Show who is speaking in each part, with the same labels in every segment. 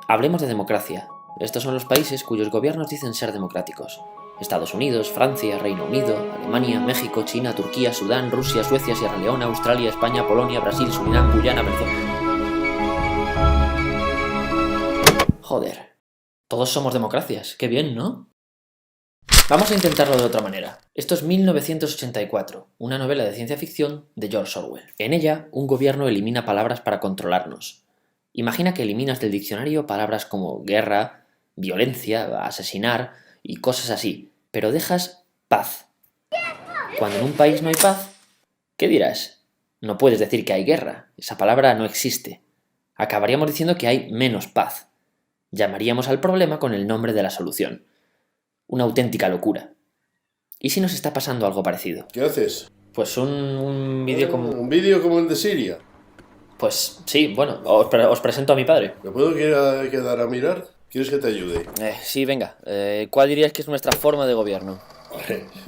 Speaker 1: Hablemos de democracia. Estos son los países cuyos gobiernos dicen ser democráticos. Estados Unidos, Francia, Reino Unido, Alemania, México, China, Turquía, Sudán, Rusia, Suecia, Sierra Leona, Australia, España, Polonia, Brasil, Surinam, Guyana, Venezuela... Joder. Todos somos democracias. Qué bien, ¿no? Vamos a intentarlo de otra manera. Esto es 1984, una novela de ciencia ficción de George Orwell. En ella, un gobierno elimina palabras para controlarnos. Imagina que eliminas del diccionario palabras como guerra, violencia, asesinar y cosas así, pero dejas paz. Cuando en un país no hay paz, ¿qué dirás? No puedes decir que hay guerra, esa palabra no existe. Acabaríamos diciendo que hay menos paz. Llamaríamos al problema con el nombre de la solución. Una auténtica locura. ¿Y si nos está pasando algo parecido?
Speaker 2: ¿Qué haces?
Speaker 1: Pues un vídeo como...
Speaker 2: ¿Un vídeo como el de Siria?
Speaker 1: Pues sí, bueno, os presento a mi padre.
Speaker 2: ¿Me puedo quedar a mirar? ¿Quieres que te ayude?
Speaker 1: Sí, venga. ¿Cuál dirías que es nuestra forma de gobierno?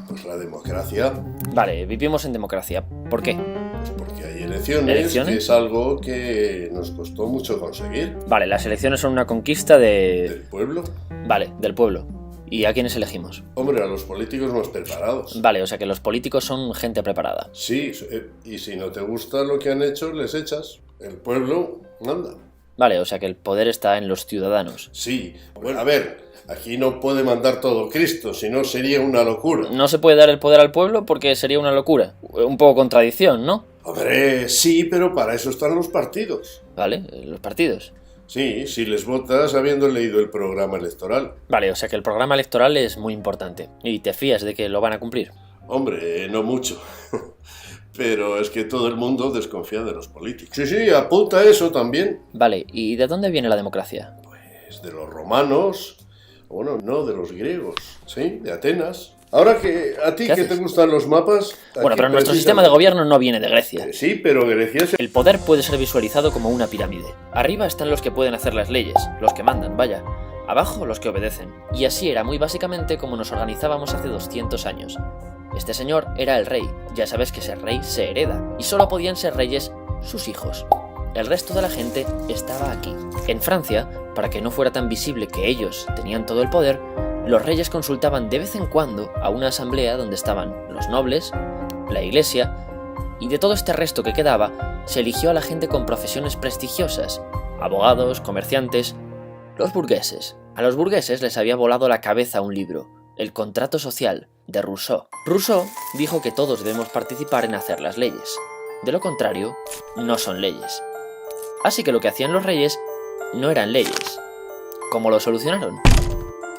Speaker 2: Pues la democracia.
Speaker 1: Vale, vivimos en democracia. ¿Por qué?
Speaker 2: Pues porque hay elecciones, que es algo que nos costó mucho conseguir.
Speaker 1: Vale, las elecciones son una conquista
Speaker 2: ¿Del pueblo?
Speaker 1: Vale, del pueblo. ¿Y a quiénes elegimos?
Speaker 2: Hombre, a los políticos más preparados.
Speaker 1: Vale, o sea que los políticos son gente preparada.
Speaker 2: Sí, y si no te gusta lo que han hecho, les echas. El pueblo manda.
Speaker 1: Vale, o sea que el poder está en los ciudadanos.
Speaker 2: Sí, bueno, a ver, aquí no puede mandar todo Cristo, si no sería una locura.
Speaker 1: No se puede dar el poder al pueblo porque sería una locura. Un poco contradicción, ¿no?
Speaker 2: Hombre, sí, pero para eso están los partidos.
Speaker 1: Vale, los partidos.
Speaker 2: Sí, si les votas habiendo leído el programa electoral.
Speaker 1: Vale, o sea que el programa electoral es muy importante. ¿Y te fías de que lo van a cumplir?
Speaker 2: Hombre, no mucho. Pero es que todo el mundo desconfía de los políticos. Sí, apunta eso también.
Speaker 1: Vale, ¿y de dónde viene la democracia?
Speaker 2: Pues de los romanos. Bueno, no, de los griegos. Sí, de Atenas. Ahora que a ti que te gustan los mapas...
Speaker 1: Bueno, pero nuestro sistema de gobierno no viene de Grecia.
Speaker 2: Sí, pero Grecia es...
Speaker 1: El poder puede ser visualizado como una pirámide. Arriba están los que pueden hacer las leyes, los que mandan, vaya. Abajo los que obedecen. Y así era muy básicamente como nos organizábamos hace 200 años. Este señor era el rey. Ya sabes que ser rey se hereda. Y solo podían ser reyes sus hijos. El resto de la gente estaba aquí. En Francia, para que no fuera tan visible que ellos tenían todo el poder, los reyes consultaban de vez en cuando a una asamblea donde estaban los nobles, la iglesia, y de todo este resto que quedaba, se eligió a la gente con profesiones prestigiosas, abogados, comerciantes, los burgueses. A los burgueses les había volado la cabeza un libro, El contrato social, de Rousseau. Rousseau dijo que todos debemos participar en hacer las leyes. De lo contrario, no son leyes. Así que lo que hacían los reyes no eran leyes. ¿Cómo lo solucionaron?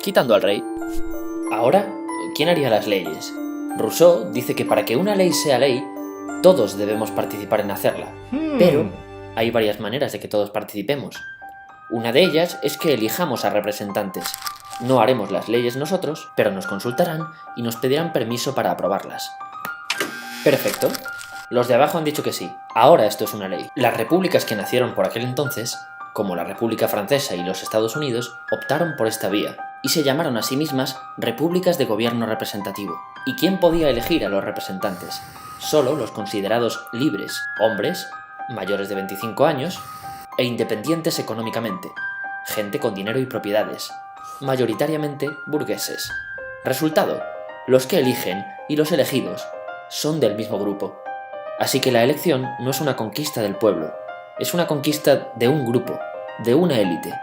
Speaker 1: Quitando al rey. Ahora, ¿quién haría las leyes? Rousseau dice que para que una ley sea ley, todos debemos participar en hacerla. Pero hay varias maneras de que todos participemos. Una de ellas es que elijamos a representantes. No haremos las leyes nosotros, pero nos consultarán y nos pedirán permiso para aprobarlas. Perfecto. Los de abajo han dicho que sí. Ahora esto es una ley. Las repúblicas que nacieron por aquel entonces, como la República Francesa y los Estados Unidos, optaron por esta vía y se llamaron a sí mismas repúblicas de gobierno representativo. ¿Y quién podía elegir a los representantes? Solo los considerados libres, hombres, mayores de 25 años e independientes económicamente, gente con dinero y propiedades, mayoritariamente burgueses. Resultado, los que eligen y los elegidos son del mismo grupo. Así que la elección no es una conquista del pueblo, es una conquista de un grupo, de una élite.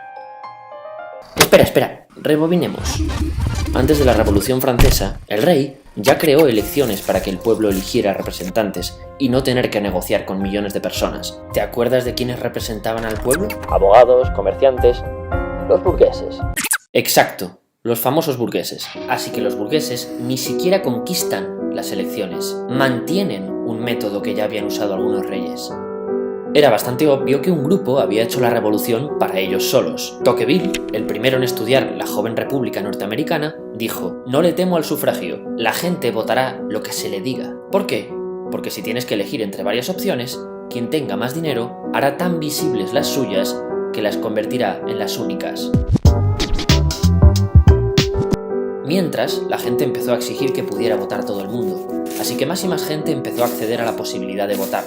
Speaker 1: Espera, rebobinemos. Antes de la Revolución Francesa, el rey ya creó elecciones para que el pueblo eligiera representantes y no tener que negociar con millones de personas. ¿Te acuerdas de quiénes representaban al pueblo? Abogados, comerciantes, los burgueses. Exacto, los famosos burgueses. Así que los burgueses ni siquiera conquistan las elecciones, mantienen un método que ya habían usado algunos reyes. Era bastante obvio que un grupo había hecho la revolución para ellos solos. Tocqueville, el primero en estudiar la joven república norteamericana, dijo: no le temo al sufragio, la gente votará lo que se le diga. ¿Por qué? Porque si tienes que elegir entre varias opciones, quien tenga más dinero hará tan visibles las suyas que las convertirá en las únicas. Mientras, la gente empezó a exigir que pudiera votar todo el mundo, así que más y más gente empezó a acceder a la posibilidad de votar,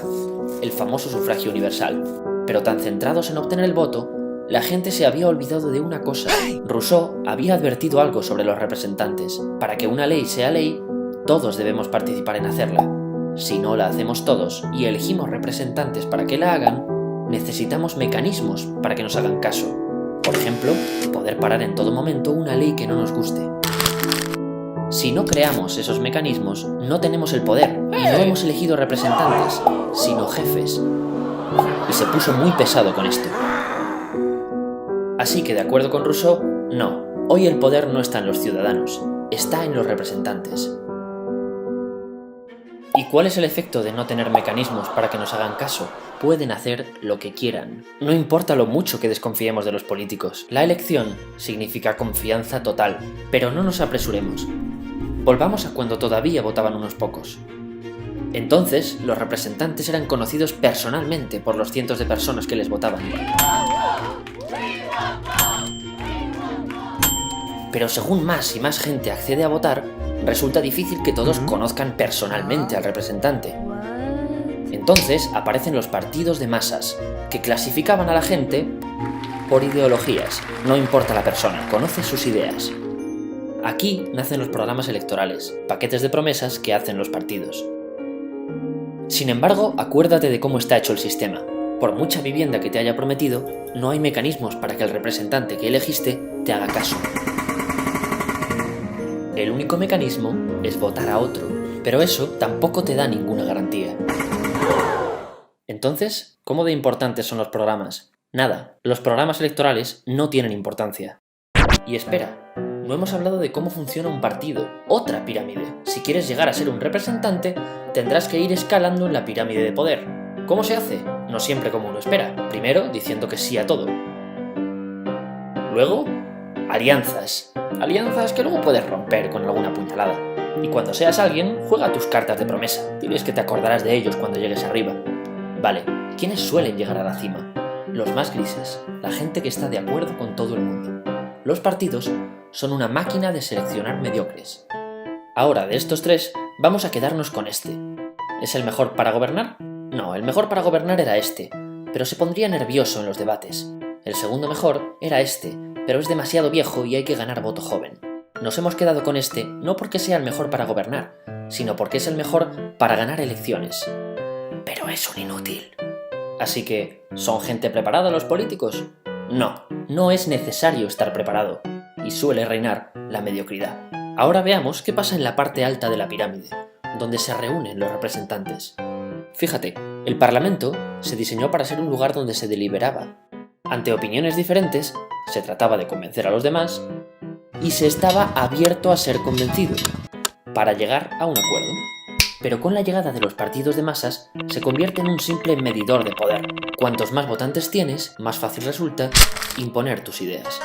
Speaker 1: el famoso sufragio universal. Pero tan centrados en obtener el voto, La gente se había olvidado de una cosa. Rousseau había advertido algo sobre los representantes. Para que una ley sea ley, todos debemos participar en hacerla. Si no la hacemos todos y elegimos representantes para que la hagan, necesitamos mecanismos para que nos hagan caso. Por ejemplo, poder parar en todo momento una ley que no nos guste. Si no creamos esos mecanismos, no tenemos el poder y no hemos elegido representantes, sino jefes. Y se puso muy pesado con esto. Así que, de acuerdo con Rousseau, no, hoy el poder no está en los ciudadanos, está en los representantes. ¿Y cuál es el efecto de no tener mecanismos para que nos hagan caso? Pueden hacer lo que quieran. No importa lo mucho que desconfiemos de los políticos. La elección significa confianza total, pero no nos apresuremos. Volvamos a cuando todavía votaban unos pocos. Entonces, los representantes eran conocidos personalmente por los cientos de personas que les votaban. Pero según más y más gente accede a votar, resulta difícil que todos conozcan personalmente al representante. Entonces aparecen los partidos de masas, que clasificaban a la gente por ideologías. No importa la persona, conoce sus ideas. Aquí nacen los programas electorales, paquetes de promesas que hacen los partidos. Sin embargo, acuérdate de cómo está hecho el sistema. Por mucha vivienda que te haya prometido, no hay mecanismos para que el representante que elegiste te haga caso. El único mecanismo es votar a otro, pero eso tampoco te da ninguna garantía. Entonces, ¿cómo de importantes son los programas? Nada, los programas electorales no tienen importancia. Y espera, no hemos hablado de cómo funciona un partido, otra pirámide. Si quieres llegar a ser un representante, tendrás que ir escalando en la pirámide de poder. ¿Cómo se hace? No siempre como uno espera. Primero, diciendo que sí a todo. Luego, alianzas. Alianzas que luego puedes romper con alguna puñalada. Y cuando seas alguien, juega tus cartas de promesa. Diles que te acordarás de ellos cuando llegues arriba. Vale, ¿quiénes suelen llegar a la cima? Los más grises, la gente que está de acuerdo con todo el mundo. Los partidos son una máquina de seleccionar mediocres. Ahora, de estos tres, vamos a quedarnos con este. ¿Es el mejor para gobernar? No, el mejor para gobernar era este, pero se pondría nervioso en los debates. El segundo mejor era este, pero es demasiado viejo y hay que ganar voto joven. Nos hemos quedado con este no porque sea el mejor para gobernar, sino porque es el mejor para ganar elecciones. Pero es un inútil. Así que, ¿son gente preparada los políticos? No, no es necesario estar preparado, y suele reinar la mediocridad. Ahora veamos qué pasa en la parte alta de la pirámide, donde se reúnen los representantes. Fíjate, el Parlamento se diseñó para ser un lugar donde se deliberaba. Ante opiniones diferentes, se trataba de convencer a los demás y se estaba abierto a ser convencido, para llegar a un acuerdo. Pero con la llegada de los partidos de masas, se convierte en un simple medidor de poder. Cuantos más votantes tienes, más fácil resulta imponer tus ideas.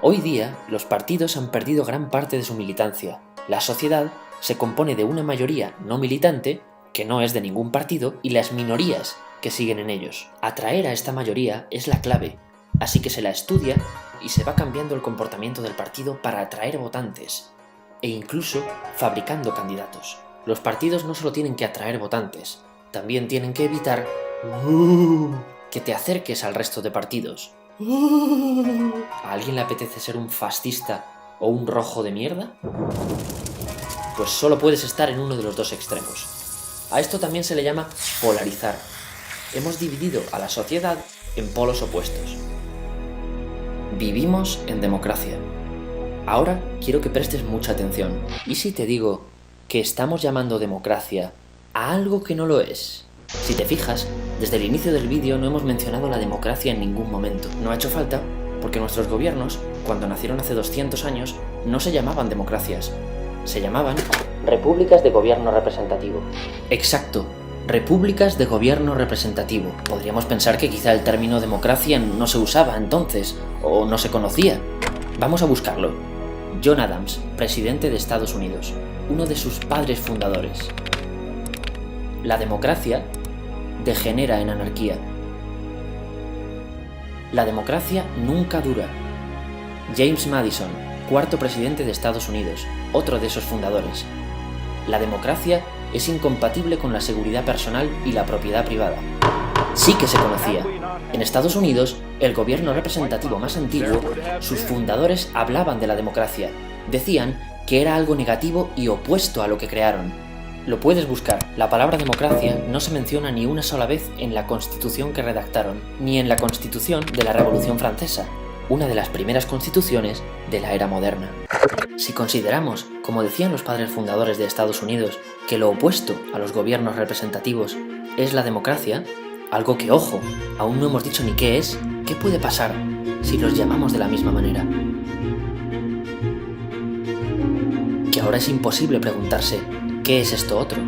Speaker 1: Hoy día, los partidos han perdido gran parte de su militancia. La sociedad se compone de una mayoría no militante, que no es de ningún partido, y las minorías que siguen en ellos. Atraer a esta mayoría es la clave, así que se la estudia y se va cambiando el comportamiento del partido para atraer votantes, e incluso fabricando candidatos. Los partidos no solo tienen que atraer votantes, también tienen que evitar que te acerques al resto de partidos. ¿A alguien le apetece ser un fascista o un rojo de mierda? Pues solo puedes estar en uno de los dos extremos. A esto también se le llama polarizar. Hemos dividido a la sociedad en polos opuestos. Vivimos en democracia. Ahora quiero que prestes mucha atención. ¿Y si te digo que estamos llamando democracia a algo que no lo es? Si te fijas, desde el inicio del vídeo no hemos mencionado la democracia en ningún momento. No ha hecho falta, porque nuestros gobiernos, cuando nacieron hace 200 años, no se llamaban democracias. Se llamaban repúblicas de gobierno representativo. Exacto, repúblicas de gobierno representativo. Podríamos pensar que quizá el término democracia no se usaba entonces, o no se conocía. Vamos a buscarlo. John Adams, presidente de Estados Unidos, uno de sus padres fundadores. La democracia degenera en anarquía. La democracia nunca dura. James Madison, cuarto presidente de Estados Unidos, otro de esos fundadores. La democracia es incompatible con la seguridad personal y la propiedad privada. Sí que se conocía, En Estados Unidos, el gobierno representativo más antiguo, sus fundadores hablaban de la democracia. Decían que era algo negativo y opuesto a lo que crearon. Lo puedes buscar. La palabra democracia no se menciona ni una sola vez en la Constitución que redactaron, ni en la Constitución de la Revolución Francesa, una de las primeras constituciones de la era moderna. Si consideramos, como decían los padres fundadores de Estados Unidos, que lo opuesto a los gobiernos representativos es la democracia, algo que, ojo, aún no hemos dicho ni qué es, ¿qué puede pasar si los llamamos de la misma manera? Que ahora es imposible preguntarse ¿qué es esto otro?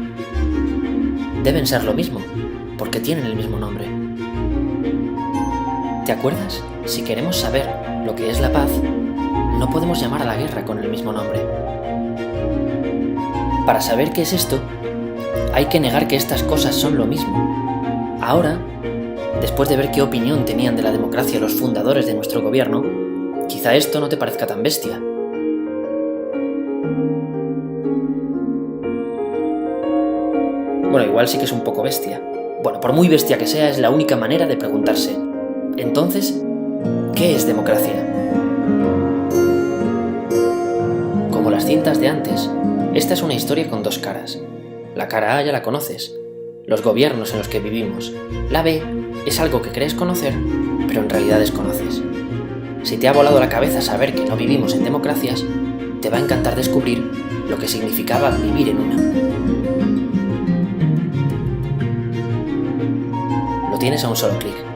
Speaker 1: Deben ser lo mismo, porque tienen el mismo nombre. ¿Te acuerdas? Si queremos saber lo que es la paz, no podemos llamar a la guerra con el mismo nombre. Para saber qué es esto, hay que negar que estas cosas son lo mismo. Ahora, después de ver qué opinión tenían de la democracia los fundadores de nuestro gobierno, quizá esto no te parezca tan bestia. Bueno, igual sí que es un poco bestia. Bueno, por muy bestia que sea, es la única manera de preguntarse. Entonces, ¿qué es democracia? Como las cintas de antes, esta es una historia con dos caras. La cara A ya la conoces, los gobiernos en los que vivimos. La B es algo que crees conocer, pero en realidad desconoces. Si te ha volado la cabeza saber que no vivimos en democracias, te va a encantar descubrir lo que significaba vivir en una. Lo tienes a un solo clic.